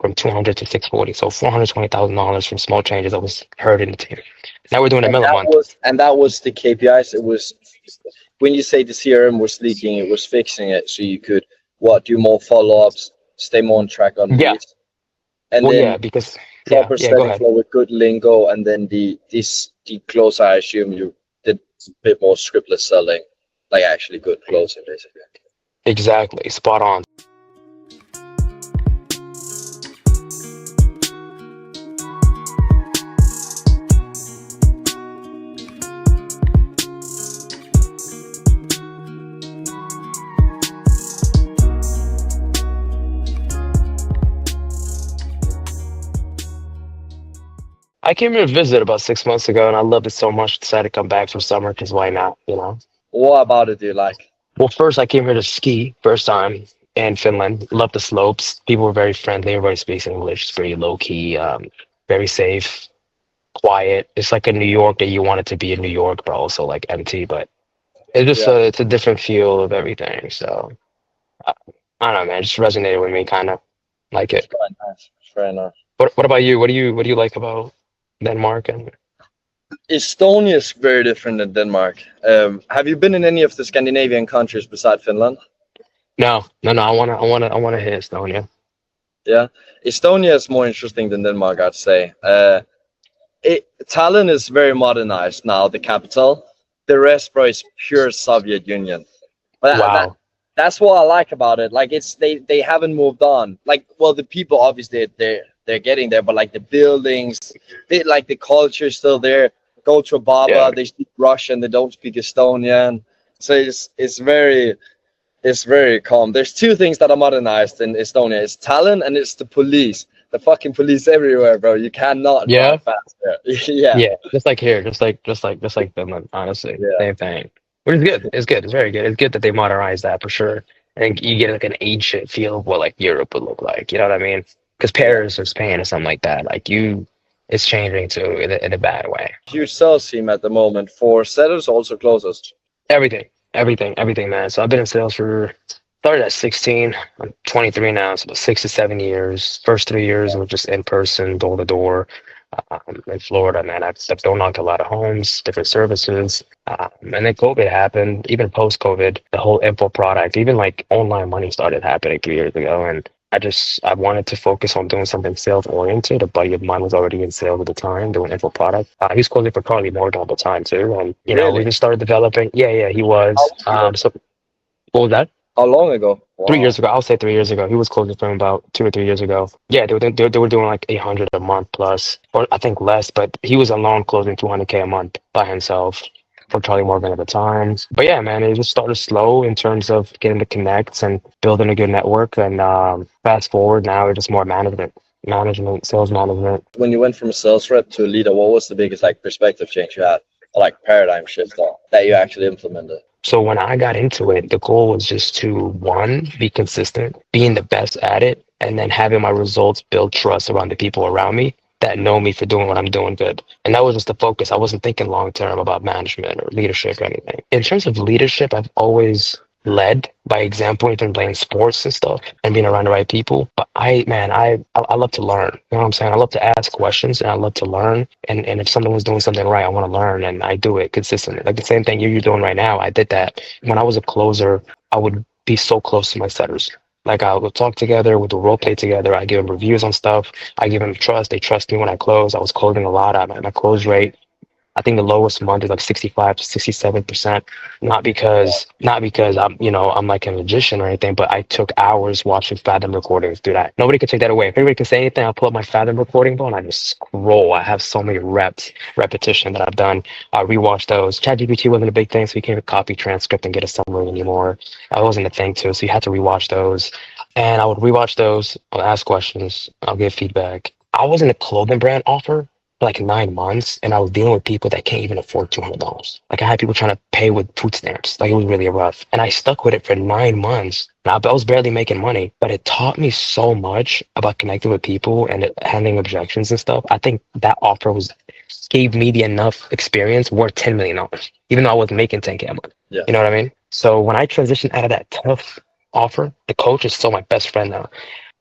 from 200 to 640. So $420,000 from small changes that was heard in the team. Now we're doing a And mil a that month. was and that was the KPIs. It was when you say the CRM was leaking, it was fixing it so you could do more follow-ups, stay more on track on Yeah. leads, and Well, then yeah, because proper yeah, go selling ahead. flow with good lingo, and then the close. I assume you did a bit more scriptless selling, like actually good closing, basically. Exactly. Spot on. I came here to visit about 6 months ago, and I loved it so much. Decided to come back for summer because why not? You know. What about it do you like? Well, first I came here to ski, first time in Finland. Loved the slopes. People were very friendly. Everybody speaks English. It's very low key, very safe, quiet. It's like a New York that you want it to be in New York, but also like empty. But it's just Yeah, it's a different feel of everything. So uh, I don't know, man. It just resonated with me, kind of like it's it. quite nice. It's very nice. What about you? What do you like about Denmark? And Estonia is very different than Denmark. Have you been in any of the Scandinavian countries beside Finland? no, no, no. I wanna hit Estonia. Yeah, Estonia is more interesting than Denmark, I'd say. Tallinn is very modernized now, the capital. The rest, bro, is pure Soviet Union. But Wow. that's what I like about it. Like they haven't moved on. Like, well, the people obviously they're getting there, but like the buildings, like the culture is still there. Go to a Yeah. Baba, they speak Russian, they don't speak Estonian. So it's very calm. There's two things that are modernized in Estonia. It's Tallinn and it's the police. The fucking police everywhere, bro. You cannot Yeah. drive fast there. Yeah, Yeah, just like here, just like Finland, honestly, yeah, same thing. Which is good. It's good. It's very good. It's good that they modernize that for sure. And you get like an ancient feel of what like Europe would look like. You know what I mean? Because yeah. Paris or Spain or something like that, like it's changing too in a bad way. Huge sales team at the moment for sellers, also closers. Everything, man. So I've been in sales for started at 16. I'm 23 now, so about 6 to 7 years. First 3 years were just in person, door to door. In Florida, man, I've door knocked a lot of homes, different services. And then COVID happened. Even post COVID, the whole info product, even like online money started happening 3 years ago. And I wanted to focus on doing something sales oriented. A buddy of mine was already in sales at the time, doing info product. He was closing for Carly Morgan at the time too. And we Really? just started developing. Yeah, yeah, he How was. long ago? So what was that? How long ago? 3 years Wow. ago, I'll say 3 years ago. He was closing from about 2 or 3 years ago. Yeah, they were doing like 800 a month plus, or I think less, but he was alone closing 200K a month by himself for Charlie Morgan at the time. But yeah, man, it just started slow in terms of getting the connects and building a good network. And fast forward now, it's just more management, sales management. When you went from a sales rep to a leader, what was the biggest like perspective change you had, or like paradigm shift that you actually implemented? So when I got into it, the goal was just to one, be consistent, being the best at it, and then having my results build trust around the people around me that know me for doing what I'm doing good. And that was just the focus. I wasn't thinking long term about management or leadership or anything. In terms of leadership, I've always led by example, even playing sports and stuff and being around the right people. But I love to learn. You know what I'm saying? I love to ask questions and I love to learn. And if someone was doing something right, I want to learn and I do it consistently. Like the same thing you're doing right now. I did that when I was a closer. I would be so close to my setters. Like I would talk together, we'd do role play together. I give them reviews on stuff. I give them trust. They trust me when I close. I was closing a lot. My close rate, I think the lowest month is like 65 to 67%. Not because I'm like a magician or anything, but I took hours watching Fathom recordings do that. Nobody could take that away. If anybody can say anything, I'll pull up my Fathom recording book and I just scroll. I have so many repetition that I've done. I rewatch those. ChatGPT wasn't a big thing, so you can't copy transcript and get a summary anymore. That wasn't a thing too, so you had to rewatch those. And I would rewatch those. I'll ask questions. I'll give feedback. I was in a clothing brand offer for like 9 months, and I was dealing with people that can't even afford $200. Like I had people trying to pay with food stamps. Like it was really rough, and I stuck with it for 9 months. Now I was barely making money, but it taught me so much about connecting with people and handling objections and stuff. I think that offer was gave me the enough experience worth $10 million, even though I wasn't making 10K a month. Yeah. You know what I mean? So when I transitioned out of that tough offer, the coach is still my best friend now.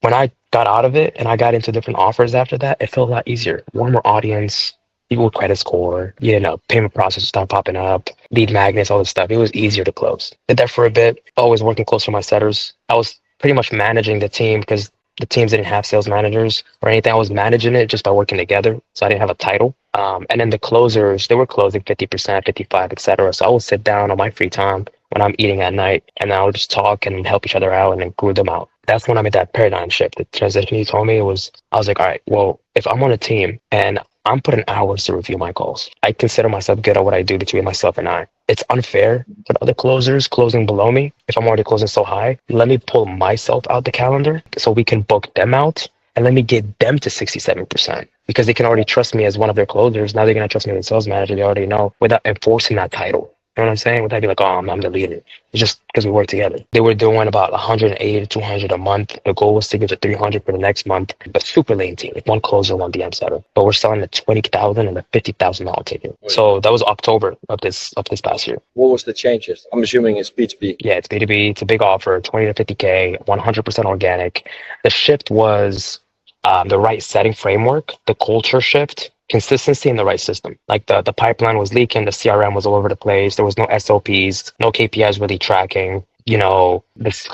When I got out of it and I got into different offers after that, it felt a lot easier. Warmer audience, people with credit score, payment processors start popping up, lead magnets, all this stuff. It was easier to close. Did that for a bit, always working close with my setters. I was pretty much managing the team because the teams didn't have sales managers or anything. I was managing it just by working together. So I didn't have a title. And then the closers, they were closing 50%, 55, etc. So I would sit down on my free time when I'm eating at night and I would just talk and help each other out and then grew them out. That's when I made that paradigm shift. The transition you told me was, I was like, all right, well, if I'm on a team and I'm putting hours to review my calls, I consider myself good at what I do between myself and I. It's unfair for the other closers closing below me. If I'm already closing so high, let me pull myself out the calendar so we can book them out and let me get them to 67% because they can already trust me as one of their closers. Now they're going to trust me as a sales manager. They already know without enforcing that title. You know what I'm saying? Without be like, oh, I'm the leader. It's just because we work together. They were doing about 180 to 200 a month. The goal was to get to 300 for the next month. But super lean team, like one closer, one DM setter. But we're selling the 20,000 and the $50,000 ticket. So that was October of this past year. What was the changes? I'm assuming it's B2B. Yeah, it's B2B. It's a big offer, 20 to 50K, 100% organic. The shift was the right setting framework, the culture shift, consistency in the right system. Like the pipeline was leaking, the CRM was all over the place. There was no SOPs, no KPIs really tracking. The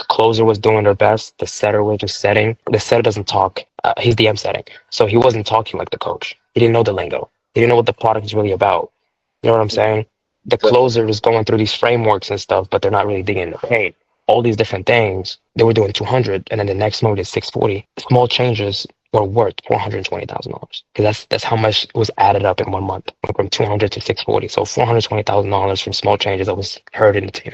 closer was doing their best. The setter was just setting. The setter doesn't talk. He's DM setting. So he wasn't talking like the coach. He didn't know the lingo. He didn't know what the product is really about. You know what I'm saying? The closer is going through these frameworks and stuff, but they're not really digging in the paint. All these different things, they were doing 200, and then the next mode is 640. Small changes were worth $420,000 because that's how much was added up in 1 month, from 200 to 640. So $420,000 from small changes that was heard in the team.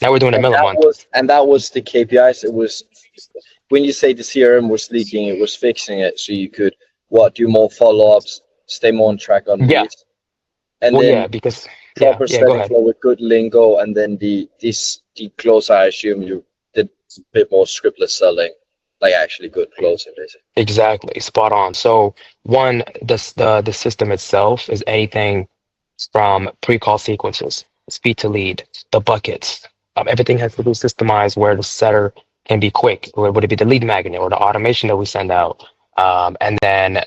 Now we're doing a mill a month. That was the KPIs. It was when you say the CRM was leaking, it was fixing it so you could do more follow-ups, stay more on track on leads. And then because proper setting flow with good lingo, and then the close. I assume you did a bit more scriptless selling. Like actually good closing, basically. Exactly, spot on. So one, the system itself is anything from pre-call sequences, speed to lead, the buckets. Everything has to be systemized where the setter can be quick. Would it be the lead magnet or the automation that we send out? And then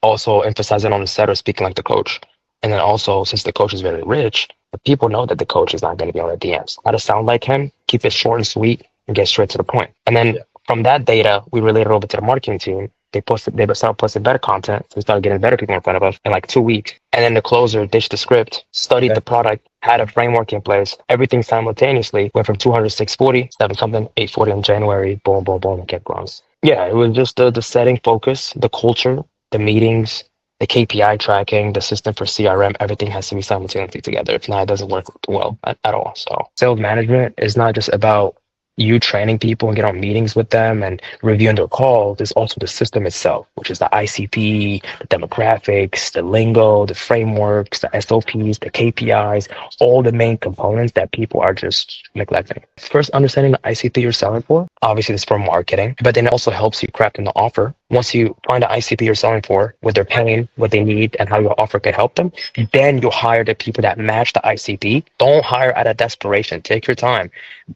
also emphasizing on the setter speaking like the coach. And then also, since the coach is very rich, the people know that the coach is not going to be on the DMs. How to sound like him, keep it short and sweet, and get straight to the point. And then from that data, we relate it over to the marketing team. They started posting better content. So we started getting better people in front of us in like 2 weeks. And then the closer ditched the script, studied the product, had a framework in place, everything simultaneously, went from 200 to 640, 7 something, 840 in January, boom, boom, boom, and kept growing. Yeah, it was just the setting focus, the culture, the meetings, the KPI tracking, the system for CRM, everything has to be simultaneously together. If not, it doesn't work well at all. So sales management is not just about you training people and get on meetings with them and reviewing their calls. There's also the system itself, which is the ICP, the demographics, the lingo, the frameworks, the SOPs, the KPIs, all the main components that people are just neglecting. First, understanding the ICP you're selling for. Obviously, this is for marketing, but then it also helps you crafting the offer. Once you find the ICP you're selling for, what they're paying, what they need, and how your offer can help them, then you'll hire the people that match the ICP. Don't hire out of desperation. Take your time.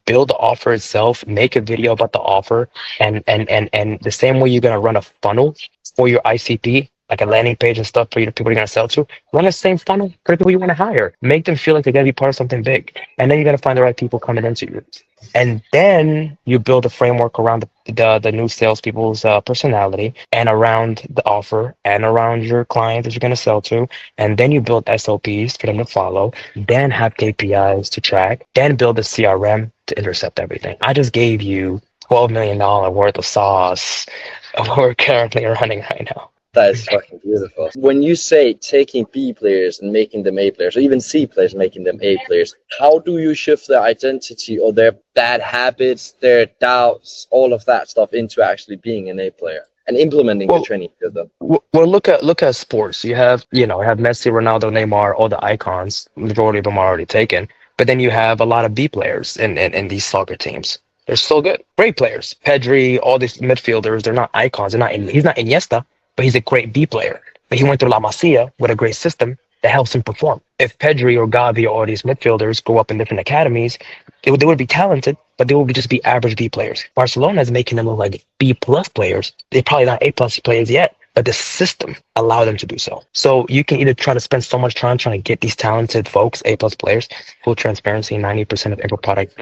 Build the offer itself, make a video about the offer, and the same way you're gonna run a funnel for your ICP, like a landing page and stuff for you, the people you're gonna sell to, run the same funnel for the people you want to hire. Make them feel like they're gonna be part of something big, and then you're gonna find the right people coming into you. And then you build a framework around the new salespeople's personality and around the offer and around your client that you're going to sell to. And then you build SOPs for them to follow, then have KPIs to track, then build a CRM to intercept everything. I just gave you $12 million worth of sauce we're currently running right now. That is fucking beautiful. When you say taking B players and making them A players, or even C players making them A players, how do you shift their identity or their bad habits, their doubts, all of that stuff into actually being an A player and implementing the training to them? Well, look at sports. You have Messi, Ronaldo, Neymar, all the icons. Majority of them are already taken. But then you have a lot of B players in these soccer teams. They're so good, great players. Pedri, all these midfielders, they're not icons. He's not Iniesta, but he's a great B player. But he went through La Masia with a great system that helps him perform. If Pedri or Gavi or all these midfielders grow up in different academies, They would be talented, but they would just be average B players. Barcelona is making them look like B plus players. They're probably not A plus players yet, but the system allowed them to do so. So you can either try to spend so much time trying to get these talented folks, A plus players. Full transparency: 90% of info product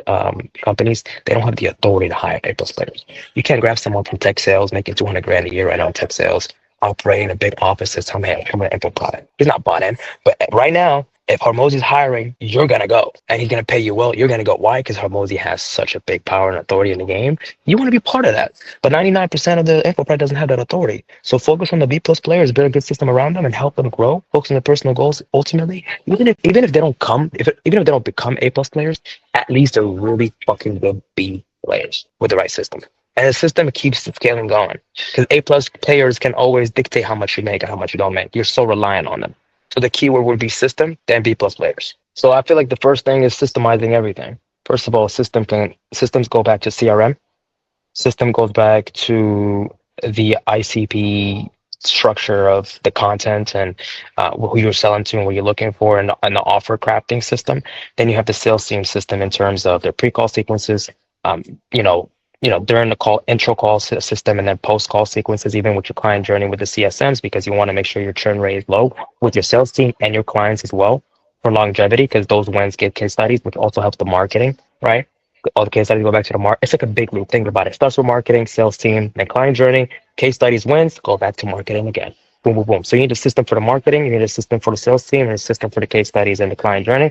companies, they don't have the authority to hire A plus players. You can't grab someone from tech sales making 200 grand a year right now in tech sales, operating a big office and tell me, hey, I'm an info product. He's not bought in, but right now, if Hormozy's hiring, you're gonna go, and he's gonna pay you well. You're gonna go. Why? Because Hormozy has such a big power and authority in the game. You want to be part of that. But 99% of the info product doesn't have that authority. So focus on the B plus players, build a good system around them, and help them grow. Focus on their personal goals. Ultimately, even if they don't come, even if they don't become A plus players, at least they're really fucking good B players with the right system. And the system keeps the scaling going because A plus players can always dictate how much you make and how much you don't make. You're so reliant on them. So the keyword would be system, then B plus players. So I feel like the first thing is systemizing everything. First of all, systems go back to CRM. System goes back to the ICP structure of the content and who you're selling to and what you're looking for, and the offer crafting system. Then you have the sales team system in terms of their pre-call sequences. Um, you know, during the call, intro call system, and then post call sequences, even with your client journey with the CSMs, because you want to make sure your churn rate is low with your sales team and your clients as well for longevity, because those wins get case studies, which also helps the marketing, right? All the case studies go back to the market. It's like a big loop. Think about it. Starts with marketing, sales team, then client journey, case studies, wins, go back to marketing again. Boom, boom, boom. So you need a system for the marketing, you need a system for the sales team, and a system for the case studies and the client journey.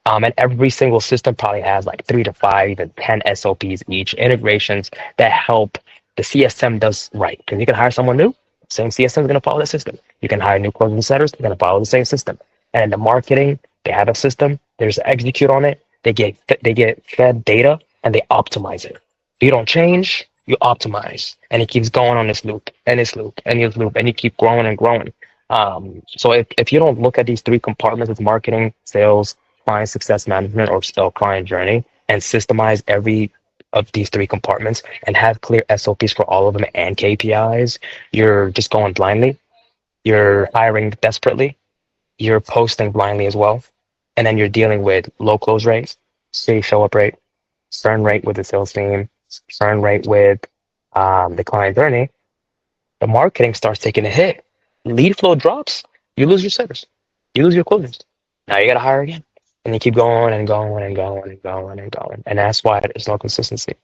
And every single system probably has like 3 to 5, even 10 SOPs each, integrations that help the CSM does right. Because you can hire someone new, same CSM is going to follow the system. You can hire new closing setters, they're going to follow the same system. And in the marketing, they have a system, they just execute on it, they get fed data, and they optimize it. If you don't change, you optimize. And it keeps going on this loop, and this loop, and this loop, and you keep growing and growing. So if you don't look at these 3 compartments, it's marketing, sales, client success management, or still client journey, and systemize every of these 3 compartments and have clear SOPs for all of them and KPIs, you're just going blindly. You're hiring desperately. You're posting blindly as well. And then you're dealing with low close rates, steady show up rate, churn rate with the sales team, churn rate with the client journey. The marketing starts taking a hit. Lead flow drops. You lose your sellers. You lose your closers. Now you got to hire again. And you keep going and going and going and going and going. And that's why there's no consistency.